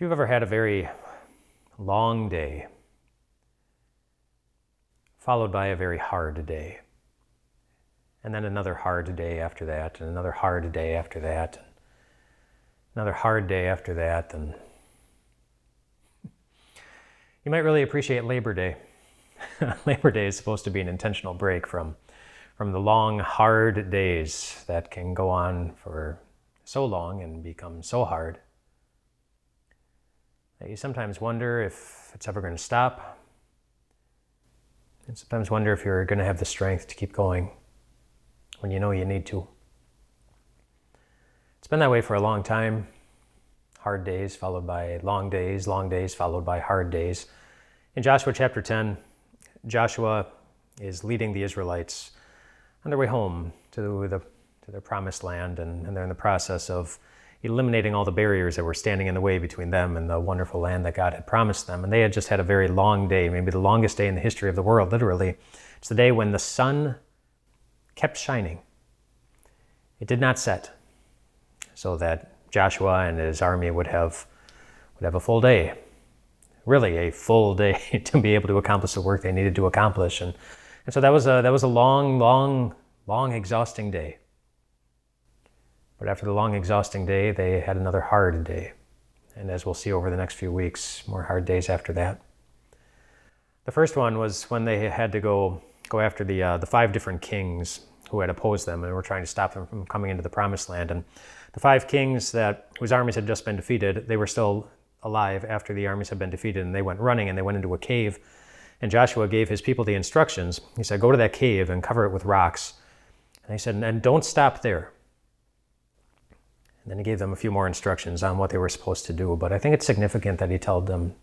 If you've ever had a very long day, followed by a very hard day, and then another hard day after that, and another hard day after that, and another hard day after that, and you might really appreciate Labor Day. Labor Day is supposed to be an intentional break from the long, hard days that can go on for so long and become so hard that you sometimes wonder if it's ever going to stop, and sometimes wonder if you're going to have the strength to keep going when you know you need to. It's been that way for a long time. Hard days followed by long days followed by hard days. In Joshua chapter 10, Joshua is leading the Israelites on their way home to their promised land, and they're in the process of eliminating all the barriers that were standing in the way between them and the wonderful land that God had promised them. And they had just had a very long day, maybe the longest day in the history of the world, literally. It's the day when the sun kept shining. It did not set, so that Joshua and his army would have a full day, really a full day to be able to accomplish the work they needed to accomplish. And so that was a long, exhausting day. But after the long, exhausting day, they had another hard day. And as we'll see over the next few weeks, more hard days after that. The first one was when they had to go after the 5 different kings who had opposed them and were trying to stop them from coming into the promised land. And the 5 kings whose armies had just been defeated, they were still alive after the armies had been defeated, and they went running and they went into a cave. And Joshua gave his people the instructions. He said, go to that cave and cover it with rocks. And he said, and don't stop there. And then he gave them a few more instructions on what they were supposed to do. But I think it's significant that he told them,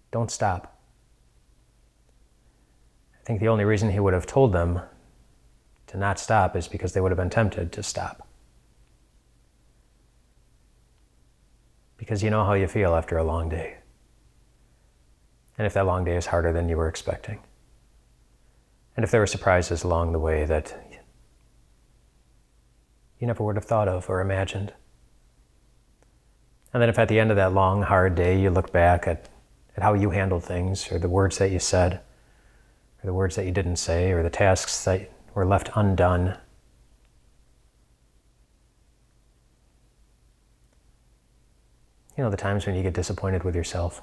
don't stop. I think the only reason he would have told them to not stop is because they would have been tempted to stop. Because you know how you feel after a long day. And if that long day is harder than you were expecting. And if there were surprises along the way that you never would have thought of or imagined. And then if at the end of that long, hard day you look back at how you handled things, or the words that you said, or the words that you didn't say, or the tasks that were left undone, you know, the times when you get disappointed with yourself.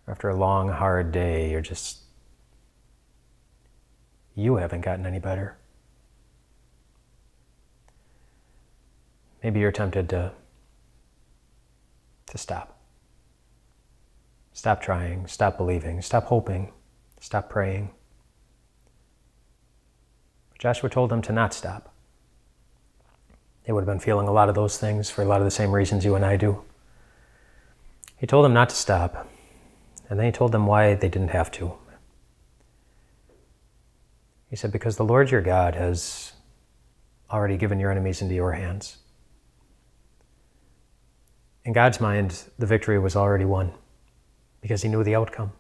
After a long, hard day, you haven't gotten any better. Maybe you're tempted to stop. Stop trying, stop believing, stop hoping, stop praying. But Joshua told them to not stop. They would have been feeling a lot of those things for a lot of the same reasons you and I do. He told them not to stop, and then he told them why they didn't have to. He said, because the Lord your God has already given your enemies into your hands. In God's mind, the victory was already won because he knew the outcome.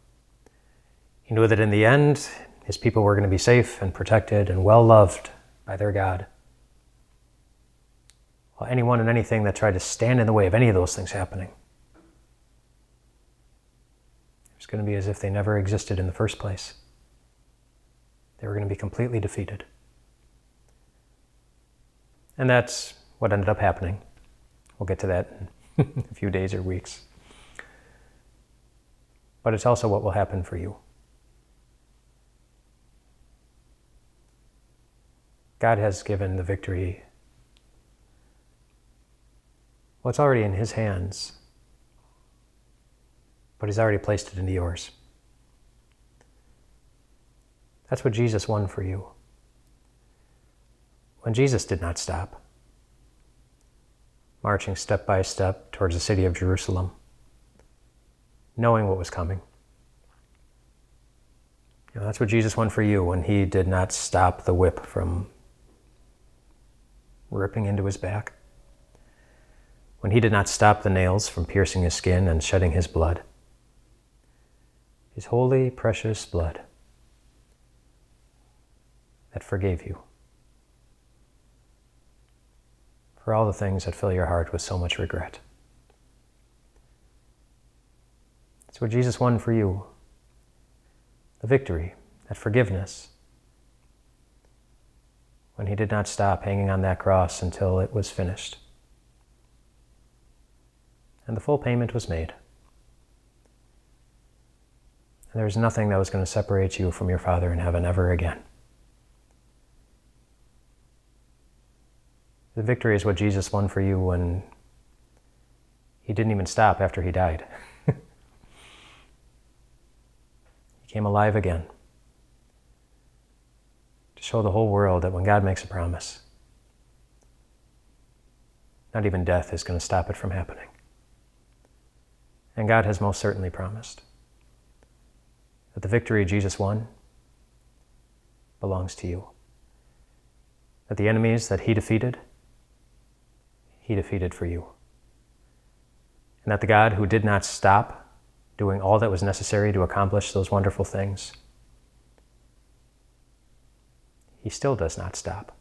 He knew that in the end, his people were going to be safe and protected and well loved by their God. While anyone and anything that tried to stand in the way of any of those things happening, it was going to be as if they never existed in the first place. They were going to be completely defeated. And that's what ended up happening. We'll get to that in a few days or weeks. But it's also what will happen for you. God has given the victory. Well, it's already in his hands, but he's already placed it into yours. That's what Jesus won for you. When Jesus did not stop, marching step by step towards the city of Jerusalem, knowing what was coming. You know, that's what Jesus won for you when he did not stop the whip from ripping into his back, when he did not stop the nails from piercing his skin and shedding his blood. His holy, precious blood that forgave you for all the things that fill your heart with so much regret. It's what Jesus won for you. The victory, that forgiveness, when he did not stop hanging on that cross until it was finished. And the full payment was made. And there was nothing that was going to separate you from your Father in heaven ever again. The victory is what Jesus won for you when he didn't even stop after he died. He came alive again to show the whole world that when God makes a promise, not even death is going to stop it from happening. And God has most certainly promised that the victory Jesus won belongs to you. That the enemies that he defeated for you. And that the God who did not stop doing all that was necessary to accomplish those wonderful things, he still does not stop.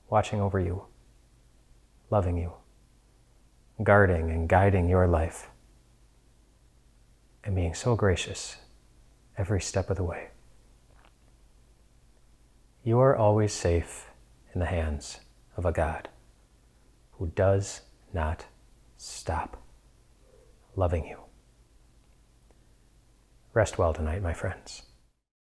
Watching over you, loving you, guarding and guiding your life, and being so gracious every step of the way. You are always safe in the hands of a God who does not stop loving you. Rest well tonight, my friends.